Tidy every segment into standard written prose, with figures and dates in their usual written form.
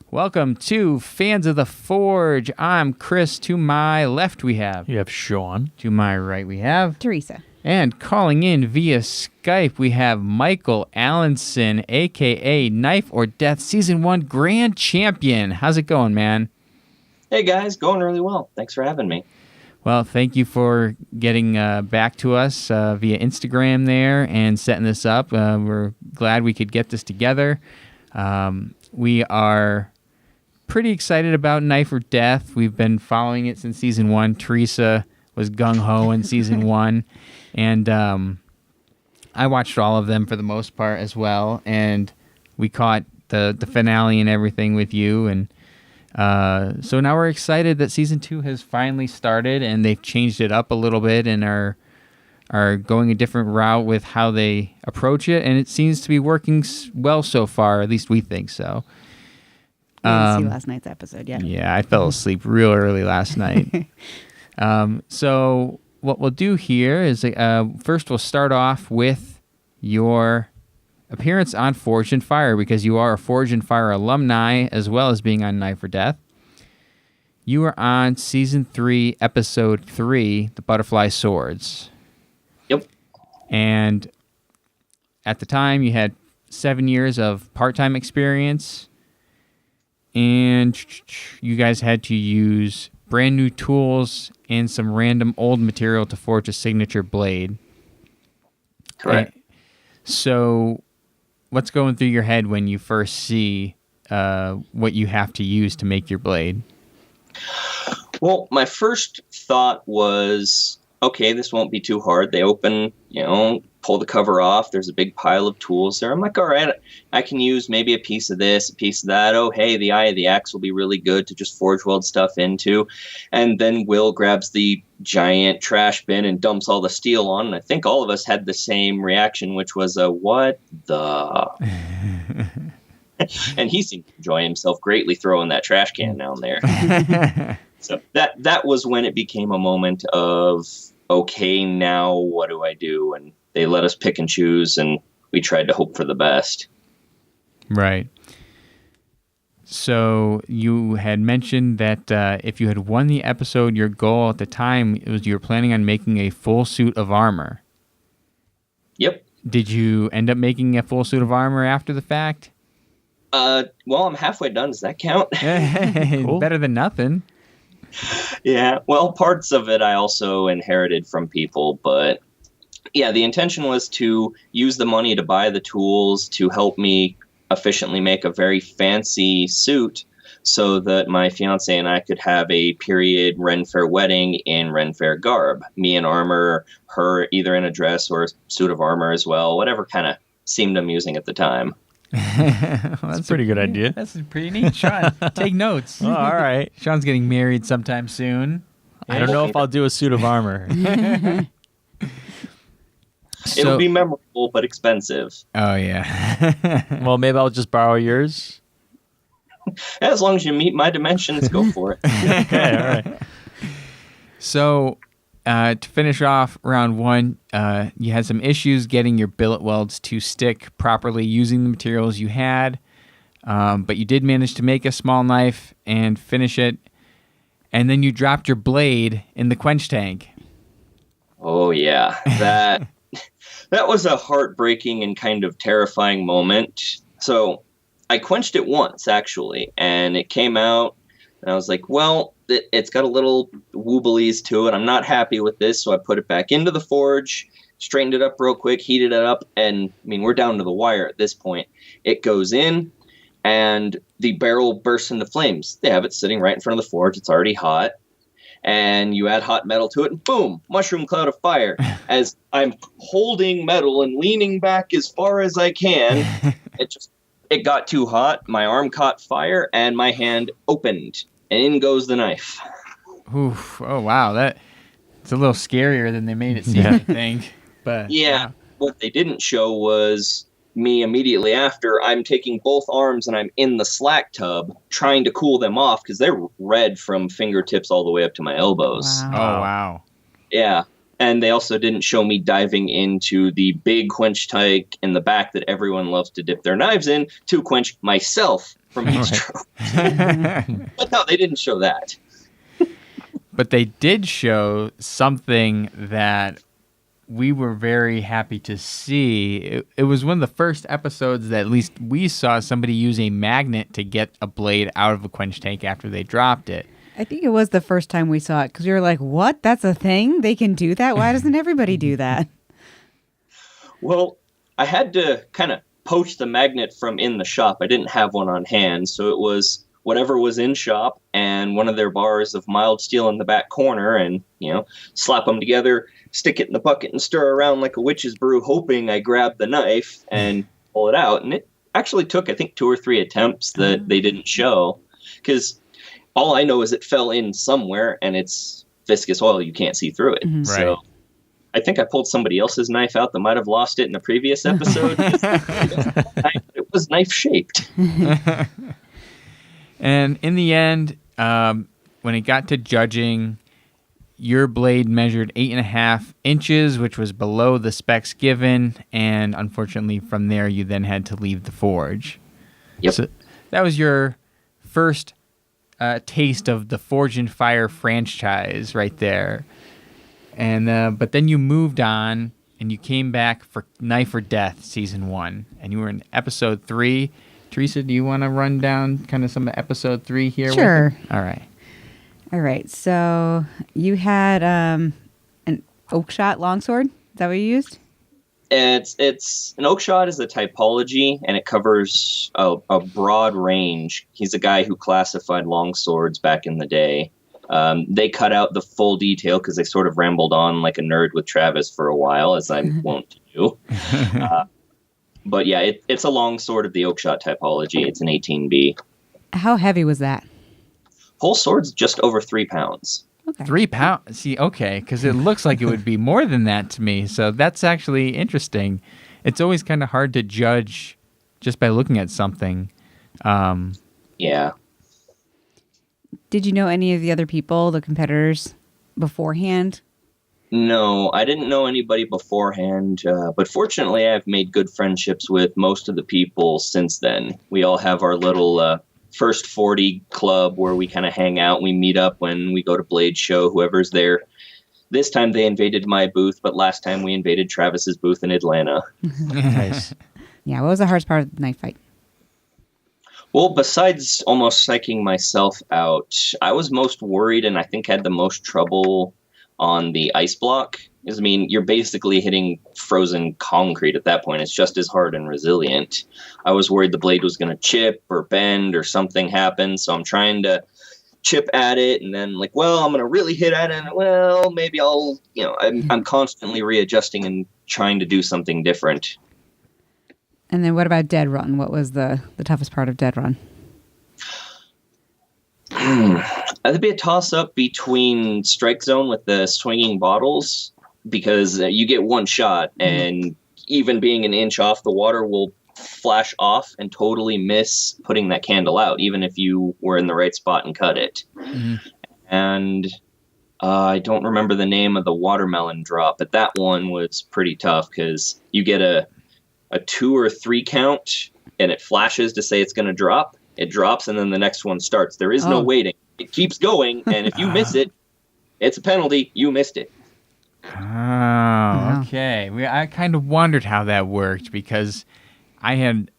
Welcome to Fans of the Forge. I'm Chris. To my left we have... You have Sean. To my right we have... Teresa. And calling in via Skype we have Michael Allenson, a.k.a. Knife or Death Season 1 Grand Champion. How's it going, man? Hey, guys. Going really well. Thanks for having me. Well, thank you for getting back to us via Instagram there and setting this up. We're glad we could get this together. We are pretty excited about Knife or Death. We've been following it since Season 1. Teresa was gung-ho in Season 1. And I watched all of them for the most part as well. And we caught the finale and everything with you. And so now we're excited that Season 2 has finally started. And they've changed it up a little bit and are going a different route with how they approach it. And it seems to be working well so far. At least we think so. I didn't see last night's episode yet. Yeah, I fell asleep real early last night. So what we'll do here is first we'll start off with your appearance on Forged in Fire, because you are a Forged in Fire alumni as well as being on Knife or Death. You are on Season 3, Episode 3, The Butterfly Swords. Yep. And at the time, you had 7 years of part-time experience, and you guys had to use brand new tools and some random old material to forge a signature blade. Correct. So what's going through your head when you first see what you have to use to make your blade? Well, my first thought was, okay, this won't be too hard. They open, pull the cover off. There's a big pile of tools there. I'm like, all right, I can use maybe a piece of this, a piece of that. Oh, hey, the eye of the axe will be really good to just forge weld stuff into. And then Will grabs the giant trash bin and dumps all the steel on. And I think all of us had the same reaction, which was what the... And he seemed to enjoy himself greatly throwing that trash can down there. So that was when it became a moment of, okay, now what do I do? And they let us pick and choose, and we tried to hope for the best. Right. So you had mentioned that if you had won the episode, your goal at the time was you were planning on making a full suit of armor. Yep. Did you end up making a full suit of armor after the fact? Well, I'm halfway done. Does that count? Cool. Better than nothing. Yeah, well, parts of it I also inherited from people, but yeah, the intention was to use the money to buy the tools to help me efficiently make a very fancy suit so that my fiance and I could have a period Ren Fair wedding in Ren Fair garb. Me in armor, her either in a dress or a suit of armor as well, whatever kind of seemed amusing at the time. Well, that's a pretty good idea. That's pretty neat. Sean, take notes. Oh, all right. Sean's getting married sometime soon. I don't know if I'll do a suit of armor. It'll be memorable, but expensive. Oh, yeah. Well, maybe I'll just borrow yours. As long as you meet my dimensions, go for it. Okay, all right. So, to finish off round 1, you had some issues getting your billet welds to stick properly using the materials you had, but you did manage to make a small knife and finish it, and then you dropped your blade in the quench tank. Oh, yeah. That was a heartbreaking and kind of terrifying moment. So I quenched it once, actually, and it came out, and I was like, well, it's got a little wobblies to it. I'm not happy with this, so I put it back into the forge, straightened it up real quick, heated it up, and, we're down to the wire at this point. It goes in, and the barrel bursts into flames. They have it sitting right in front of the forge. It's already hot. And you add hot metal to it, and boom, mushroom cloud of fire. As I'm holding metal and leaning back as far as I can, it got too hot. My arm caught fire, and my hand opened, and in goes the knife. Oof. Oh, wow. It's a little scarier than they made it seem, I think. But yeah, what they didn't show was me immediately after. I'm taking both arms and I'm in the slack tub trying to cool them off because they're red from fingertips all the way up to my elbows. Wow. Oh, wow. Yeah. And they also didn't show me diving into the big quench tank in the back that everyone loves to dip their knives in to quench myself from heat stroke. But no, they didn't show that. But they did show something that we were very happy to see. It was one of the first episodes that at least we saw somebody use a magnet to get a blade out of a quench tank after they dropped it. I think it was the first time we saw it because we were like, what? That's a thing? They can do that? Why doesn't everybody do that? Well, I had to kind of poach the magnet from in the shop. I didn't have one on hand, so it was whatever was in shop and one of their bars of mild steel in the back corner, and, slap them together, stick it in the bucket and stir around like a witch's brew, hoping I grab the knife and pull it out. And it actually took, I think, 2 or 3 attempts that they didn't show, because all I know is it fell in somewhere and it's viscous oil. You can't see through it. Mm-hmm. So Right. I think I pulled somebody else's knife out that might have lost it in the previous episode. It was knife shaped. And in the end, when it got to judging, your blade measured 8.5 inches, which was below the specs given. And unfortunately, from there, you then had to leave the forge. Yep. So that was your first taste of the Forge and Fire franchise right there. And but then you moved on and you came back for Knife or Death season 1, and you were in episode 3. Teresa, do you want to run down kind of some of episode 3 here? Sure. With it? All right. So you had an oak shot longsword. Is that what you used? It's an oak shot is a typology, and it covers a broad range. He's a guy who classified longswords back in the day. They cut out the full detail because they sort of rambled on like a nerd with Travis for a while, as I'm wont to do. But yeah, it's a longsword of the oak shot typology. It's an 18B. How heavy was that? Whole sword's just over 3 pounds. Okay. 3 pounds. See, okay, because it looks like it would be more than that to me. So that's actually interesting. It's always kind of hard to judge just by looking at something. Yeah. Did you know any of the other people, the competitors, beforehand? No, I didn't know anybody beforehand, but fortunately I've made good friendships with most of the people since then. We all have our little first 40 club where we kind of hang out. We meet up when we go to Blade Show, whoever's there. This time they invaded my booth, but last time we invaded Travis's booth in Atlanta. Nice. Yeah, what was the hardest part of the knife fight? Well, besides almost psyching myself out, I was most worried and I think had the most trouble on the ice block. I mean, you're basically hitting frozen concrete at that point. It's just as hard and resilient. I was worried the blade was going to chip or bend or something happen, so I'm trying to chip at it and then I'm going to really hit at it, and maybe I'll, I'm constantly readjusting and trying to do something different. And then what about Dead Run? What was the toughest part of Dead Run? That'd be a toss-up between Strike Zone with the swinging bottles, because you get one shot, and even being an inch off, the water will flash off and totally miss putting that candle out, even if you were in the right spot and cut it. Mm-hmm. And I don't remember the name of the watermelon drop, but that one was pretty tough because you get a 2 or 3 count, and it flashes to say it's going to drop. It drops, and then the next one starts. There is no waiting. It keeps going, and if you miss it, it's a penalty. You missed it. Oh, okay. I kind of wondered how that worked, because I had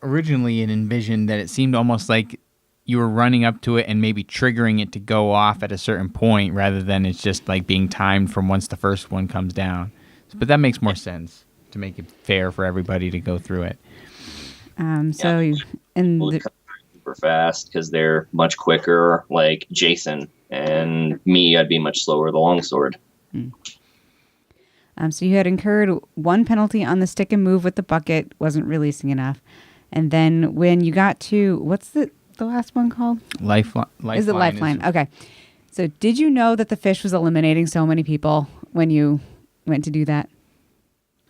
originally envisioned that it seemed almost like you were running up to it and maybe triggering it to go off at a certain point, rather than it's just like being timed from once the first one comes down. But that makes more sense to make it fair for everybody to go through it. Super fast because they're much quicker, like Jason, and me, I'd be much slower, the longsword. So you had incurred 1 penalty on the stick and move with the bucket, wasn't releasing enough. And then when you got to, what's the last one called? Lifeline. Is it Lifeline? Okay. So did you know that the fish was eliminating so many people when you went to do that?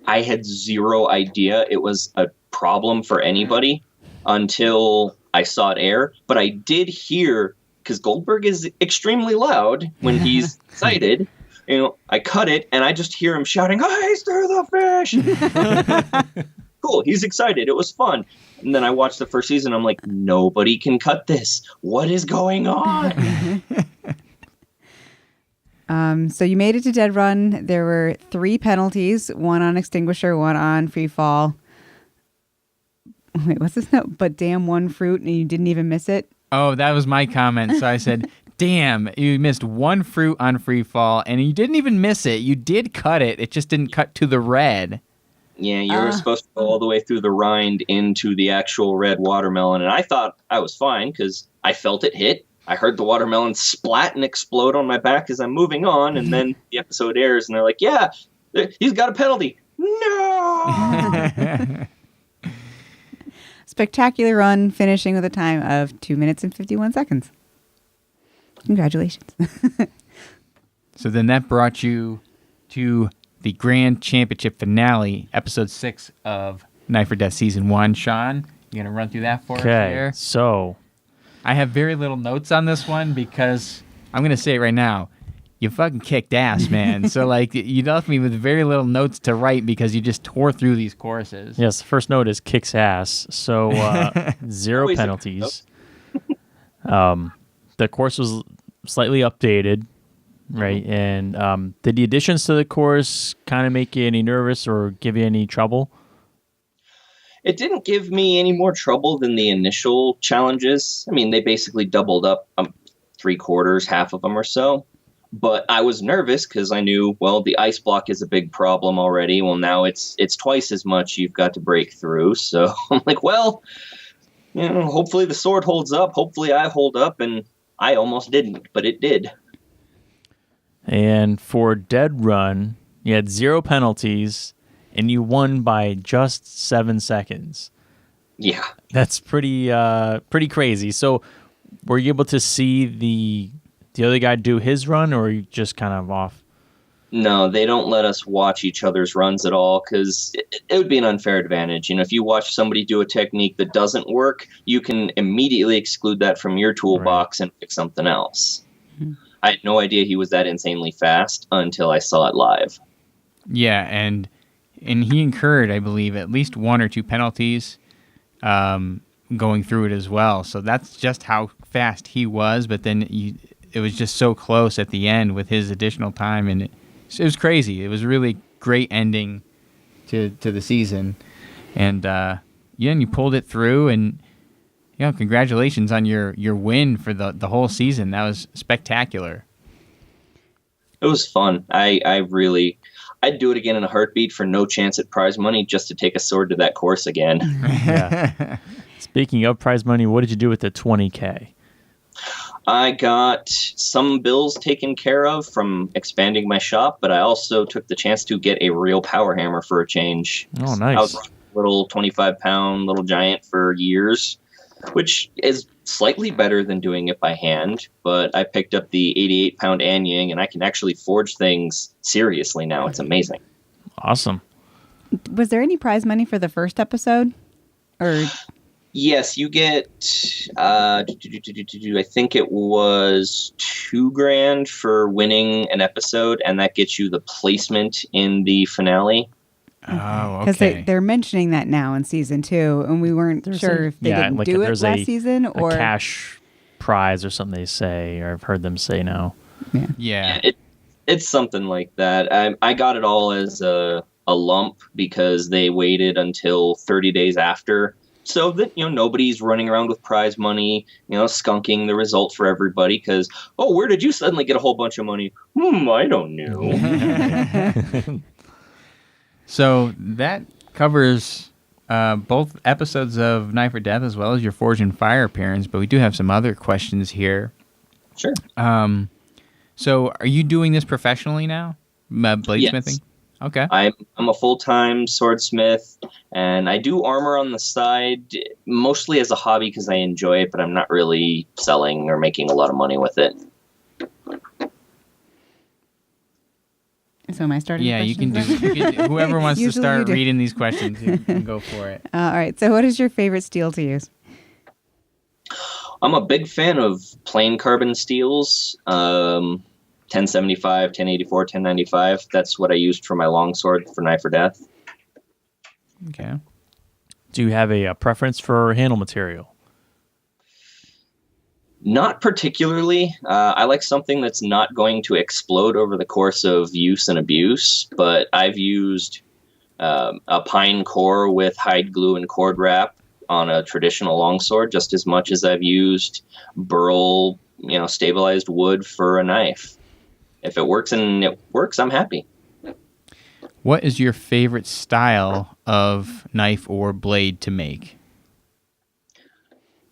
I had zero idea it was a problem for anybody until I saw it air. But I did hear, because Goldberg is extremely loud when he's sighted. I cut it, and I just hear him shouting, "Ice through the fish!" cool. He's excited. It was fun. And then I watched the first season. I'm like, nobody can cut this. What is going on? So you made it to dead run. There were 3 penalties, 1 on extinguisher, 1 on free fall. Wait, what's this note? But damn, 1 fruit and you didn't even miss it. Oh, that was my comment. So I said, damn, you missed 1 fruit on free fall and you didn't even miss it. You did cut it. It just didn't cut to the red. Yeah, you were supposed to go all the way through the rind into the actual red watermelon. And I thought I was fine because I felt it hit. I heard the watermelon splat and explode on my back as I'm moving on. And then the episode airs and they're like, yeah, he's got a penalty. No! Spectacular run, finishing with a time of 2 minutes and 51 seconds. Congratulations. So then that brought you to the Grand Championship finale, episode 6 of Knife or Death season 1. Sean, you gonna run through that for us here? So I have very little notes on this one because I'm gonna say it right now. You fucking kicked ass, man. So like you left me with very little notes to write because you just tore through these courses. yes, the first note is kicks ass. So 0 Always a penalties. The course was slightly updated, right? And did the additions to the course kind of make you any nervous or give you any trouble? It didn't give me any more trouble than the initial challenges. I mean, they basically doubled up 3/4, half of them or so. But I was nervous because I knew, well, the ice block is a big problem already. Well, now it's twice as much you've got to break through. So I'm like, well, hopefully the sword holds up. Hopefully I hold up. And I almost didn't, but it did. And for Dead Run, you had 0 penalties, and you won by just 7 seconds. Yeah. That's pretty crazy. So were you able to see the other guy do his run, or are you just kind of off? No, they don't let us watch each other's runs at all because it would be an unfair advantage. If you watch somebody do a technique that doesn't work, you can immediately exclude that from your toolbox and pick something else. Mm-hmm. I had no idea he was that insanely fast until I saw it live. Yeah, and he incurred, I believe, at least 1 or 2 penalties going through it as well. So that's just how fast he was. But then it was just so close at the end with his additional time, and it was crazy. It was a really great ending to the season, and and you pulled it through, and congratulations on your win for the whole season. That was spectacular. It was fun. I'd do it again in a heartbeat for no chance at prize money just to take a sword to that course again. Yeah. Speaking of prize money, what did you do with the 20K? I got some bills taken care of from expanding my shop, but I also took the chance to get a real power hammer for a change. Oh, nice. I was running a little 25-pound little giant for years, which is slightly better than doing it by hand, but I picked up the 88-pound Anyang, and I can actually forge things seriously now. It's amazing. Awesome. Was there any prize money for the first episode? Or yes, you get, I think it was $2,000 for winning an episode, and that gets you the placement in the finale. Oh, because okay. they're mentioning that now in season 2, and we weren't sure if they didn't do it last season or a cash prize or something they say, or I've heard them say now. Yeah. It's something like that. I got it all as a lump because they waited until 30 days after, so that nobody's running around with prize money, skunking the result for everybody. Because where did you suddenly get a whole bunch of money? I don't know. So that covers both episodes of Knife or Death as well as your Forge and Fire appearance, but we do have some other questions here. Sure. So are you doing this professionally now? Bladesmithing? Yes. Okay. I'm a full-time swordsmith, and I do armor on the side, mostly as a hobby because I enjoy it, but I'm not really selling or making a lot of money with it. So am I starting? Yeah, you can do. Whoever wants to start reading these questions, you can go for it. All right. So, what is your favorite steel to use? I'm a big fan of plain carbon steels. 1075, 1084, 1095. That's what I used for my longsword for Knife or Death. Okay. Do you have a preference for handle material? Not particularly. I like something that's not going to explode over the course of use and abuse, but I've used a pine core with hide glue and cord wrap on a traditional longsword just as much as I've used burl, stabilized wood for a knife. If it works and it works, I'm happy. What is your favorite style of knife or blade to make?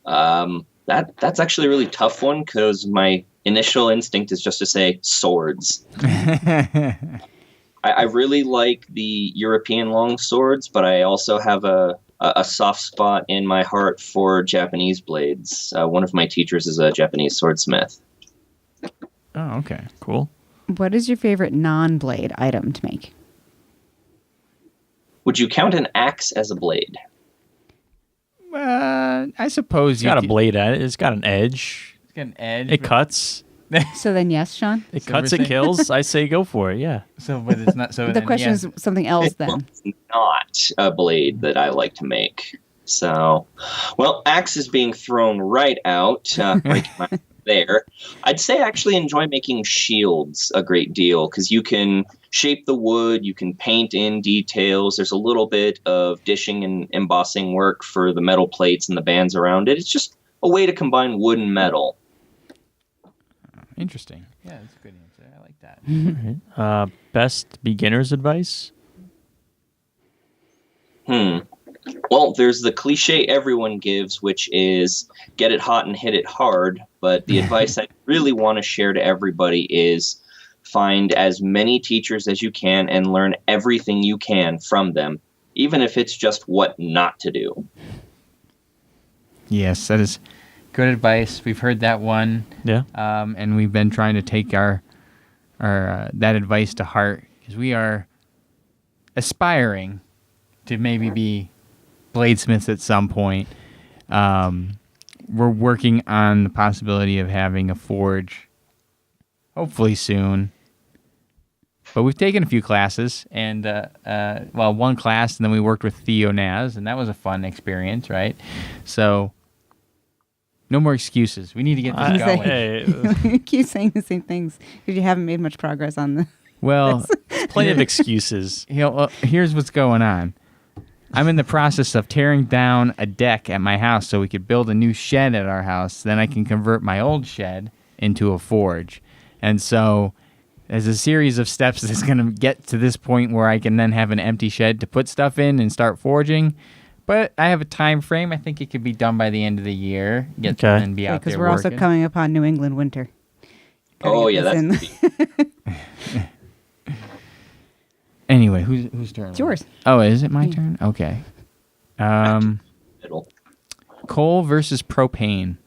That's actually a really tough one because my initial instinct is just to say swords. I really like the European long swords, but I also have a soft spot in my heart for Japanese blades. One of my teachers is a Japanese swordsmith. Oh, okay. Cool. What is your favorite non-blade item to make? Would you count an axe as a blade? I suppose It's got a blade at it. It's got an edge. It's got an edge. It cuts. So then yes, Sean? It So cuts, we're it kills. I say go for it, yeah. So, but it's not. So The then, question yeah. is something else then. It's not a blade that I like to make. So, well, axe is being thrown right out. Breaking my there. I'd say I actually enjoy making shields a great deal because you can shape the wood, you can paint in details. There's a little bit of dishing and embossing work for the metal plates and the bands around it. It's just a way to combine wood and metal. Interesting. Yeah, that's a good answer. I like that. All right. Best beginner's advice? Well, there's the cliche everyone gives, which is get it hot and hit it hard. But the advice I really want to share to everybody is find as many teachers as you can and learn everything you can from them, even if it's just what not to do. Yes, that is good advice. We've heard that one. Yeah. And we've been trying to take our that advice to heart because we are aspiring to maybe be bladesmiths at some point. We're working on the possibility of having a forge, hopefully soon. But we've taken a few classes, and one class, and then we worked with Theo Naz, and that was a fun experience, right? So, no more excuses. We need to get this going. You keep saying the same things because you haven't made much progress on the. Well, Plenty of excuses. Here's what's going on. I'm in the process of tearing down a deck at my house so we could build a new shed at our house. Then I can convert my old shed into a forge. And so there's a series of steps that's going to get to this point where I can then have an empty shed to put stuff in and start forging. But I have a time frame. I think it could be done by the end of the year. And be out there because we're also working. coming upon New England winter. Oh, yeah, that's Anyway, whose turn? It's yours. Oh, is it my turn? Okay. middle. Coal versus propane.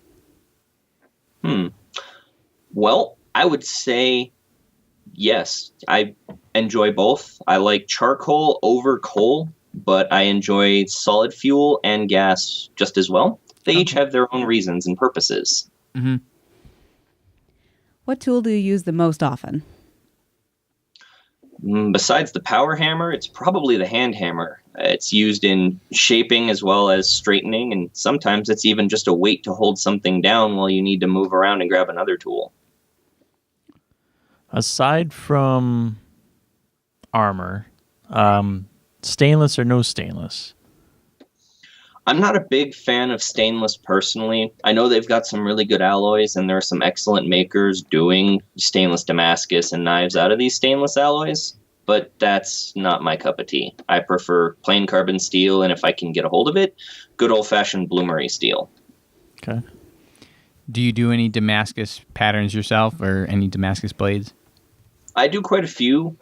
Well, I would say yes. I enjoy both. I like charcoal over coal, but I enjoy solid fuel and gas just as well. They each have their own reasons and purposes. Mm-hmm. What tool do you use the most often? Besides the power hammer, it's probably the hand hammer. It's used in shaping as well as straightening, and sometimes it's even just a weight to hold something down while you need to move around and grab another tool. Aside from armor, stainless or no stainless? I'm not a big fan of stainless personally. I know they've got some really good alloys, and there are some excellent makers doing stainless Damascus and knives out of these stainless alloys, but that's not my cup of tea. I prefer plain carbon steel, and if I can get a hold of it, good old-fashioned bloomery steel. Okay. Do you do any Damascus patterns yourself or any Damascus blades? I do quite a few.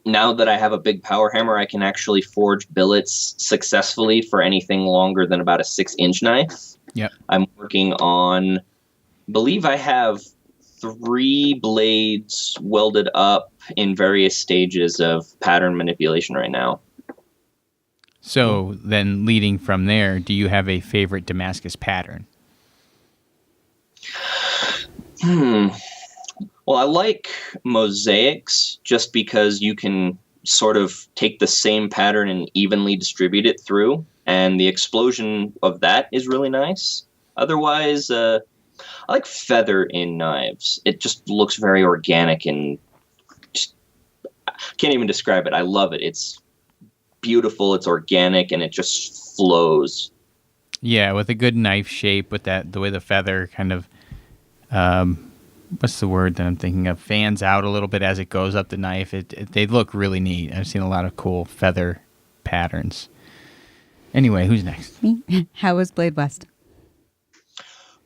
Now that I have a big power hammer, I can actually forge billets successfully for anything longer than about a 6-inch knife. Yep. I'm working on, believe I have 3 blades welded up in various stages of pattern manipulation right now. So then leading from there, do you have a favorite Damascus pattern? Well, I like mosaics just because you can sort of take the same pattern and evenly distribute it through. And the explosion of that is really nice. Otherwise, I like feather in knives. It just looks very organic and just, I can't even describe it. I love it. It's beautiful, it's organic, and it just flows. Yeah, with a good knife shape, with the way the feather kind of, what's the word that I'm thinking of? Fans out a little bit as it goes up the knife. They look really neat. I've seen a lot of cool feather patterns. Anyway, who's next? Me. How was Blade West?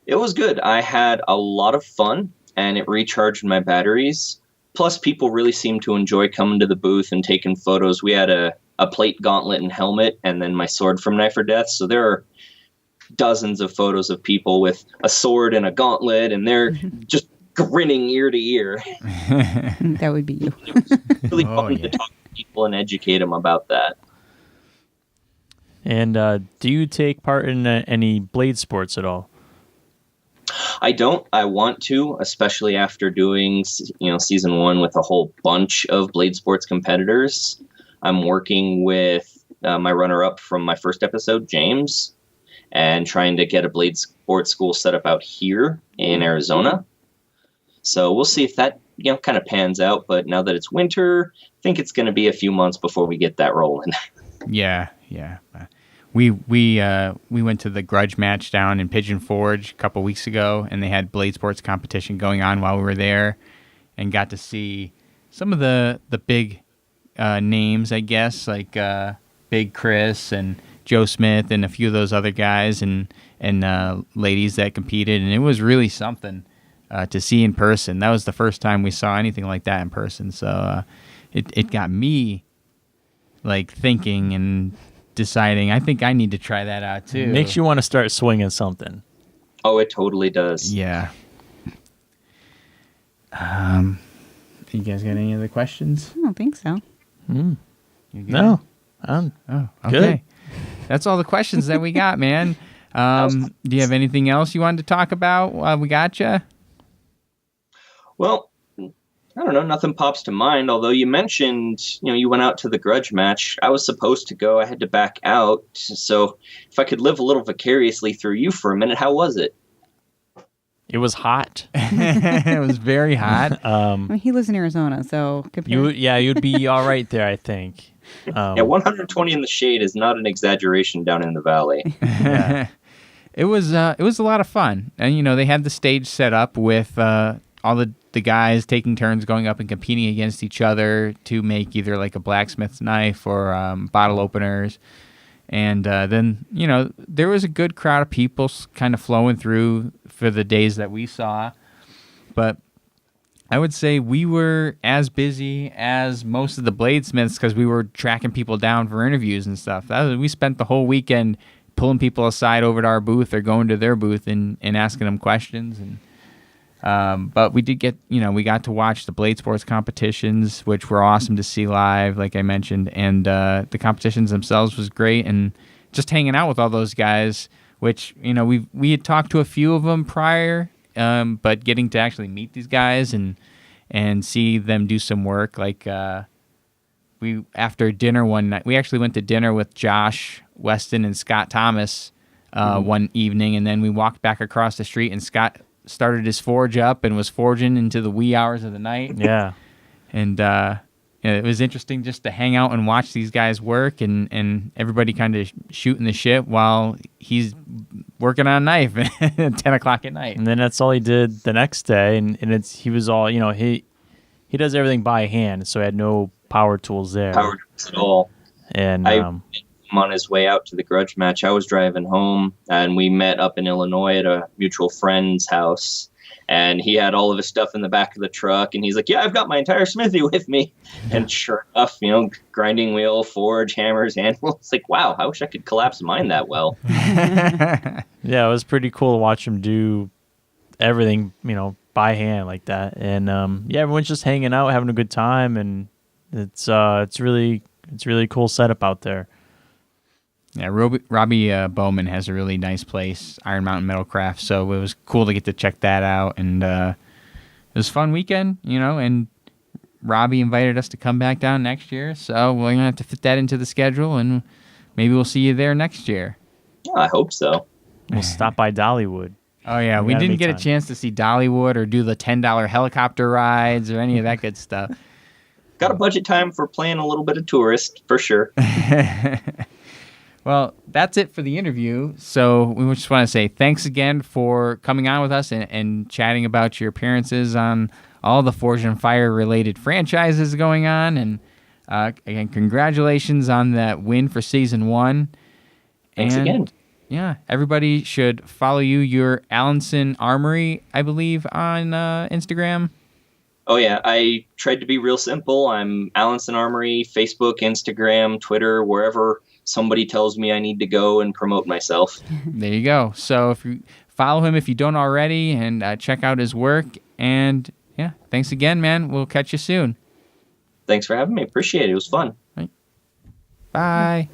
It was good. I had a lot of fun, and it recharged my batteries. Plus, people really seemed to enjoy coming to the booth and taking photos. We had a plate, gauntlet, and helmet, and then my sword from Knife or Death. So there are dozens of photos of people with a sword and a gauntlet, and they're just grinning ear to ear. That would be you. It was really fun to talk to people and educate them about that. And do you take part in any blade sports at all? I don't. I want to, especially after doing, season 1 with a whole bunch of blade sports competitors. I'm working with my runner-up from my first episode, James, and trying to get a blade sports school set up out here in Arizona. So we'll see if that kind of pans out. But now that it's winter, I think it's going to be a few months before we get that rolling. Yeah. We went to the grudge match down in Pigeon Forge a couple weeks ago, and they had blade sports competition going on while we were there, and got to see some of the big names, I guess, like Big Chris and Joe Smith and a few of those other guys and ladies that competed, and it was really something to see in person. That was the first time we saw anything like that in person, so it got me like thinking and deciding, I think I need to try that out too. Makes you want to start swinging something. Oh, it totally does. Yeah. You guys got any other questions? I don't think so. You good? No. Oh, okay. Good. That's all the questions that we got, man. Do you have anything else you wanted to talk about while we got you? Well, I don't know. Nothing pops to mind. Although you mentioned, you went out to the grudge match. I was supposed to go. I had to back out. So if I could live a little vicariously through you for a minute, how was it? It was hot. It was very hot. I mean, he lives in Arizona, so You'd be all right there, I think. Yeah, 120 in the shade is not an exaggeration down in the valley. Yeah. It was a lot of fun, and they had the stage set up with all the guys taking turns going up and competing against each other to make either like a blacksmith's knife or bottle openers. And then, there was a good crowd of people kind of flowing through for the days that we saw. But I would say we were as busy as most of the bladesmiths because we were tracking people down for interviews and stuff. We spent the whole weekend pulling people aside over to our booth or going to their booth and asking them questions. But we did get, we got to watch the blade sports competitions, which were awesome to see live, like I mentioned. And the competitions themselves was great. And just hanging out with all those guys, which, we had talked to a few of them prior, but getting to actually meet these guys and see them do some work. Like after dinner one night, we actually went to dinner with Josh Weston and Scott Thomas one evening. And then we walked back across the street and Scott started his forge up and was forging into the wee hours of the night. Yeah. And it was interesting just to hang out and watch these guys work and everybody kind of shooting the shit while he's working on a knife at 10 o'clock at night. And then that's all he did the next day. And he was all, he does everything by hand, so he had no power tools there. Power tools at all. And on his way out to the grudge match. I was driving home and we met up in Illinois at a mutual friend's house, and he had all of his stuff in the back of the truck and he's like, yeah, I've got my entire smithy with me. And sure enough, grinding wheel, forge, hammers, handles. It's like, wow, I wish I could collapse mine that well. Yeah, it was pretty cool to watch him do everything, by hand like that. And everyone's just hanging out, having a good time, and it's really cool setup out there. Yeah, Robbie Bowman has a really nice place, Iron Mountain Metalcraft, so it was cool to get to check that out, and it was a fun weekend, and Robbie invited us to come back down next year, so we're going to have to fit that into the schedule, and maybe we'll see you there next year. I hope so. We'll stop by Dollywood. Oh, yeah. We gotta didn't make get a time. chance to see Dollywood or do the $10 helicopter rides or any of that good stuff. Got a budget time for playing a little bit of tourist, for sure. Well, that's it for the interview. So we just want to say thanks again for coming on with us and chatting about your appearances on all the Forge and Fire related franchises going on. And again, congratulations on that win for season 1. Thanks again. Yeah, everybody should follow you. Your Allenson Armory, I believe, on Instagram. Oh, yeah. I tried to be real simple. I'm Allenson Armory, Facebook, Instagram, Twitter, wherever somebody tells me I need to go and promote myself. There you go. So if you follow him if you don't already, and check out his work. And yeah, thanks again, man. We'll catch you soon. Thanks for having me. Appreciate it. It was fun. Bye.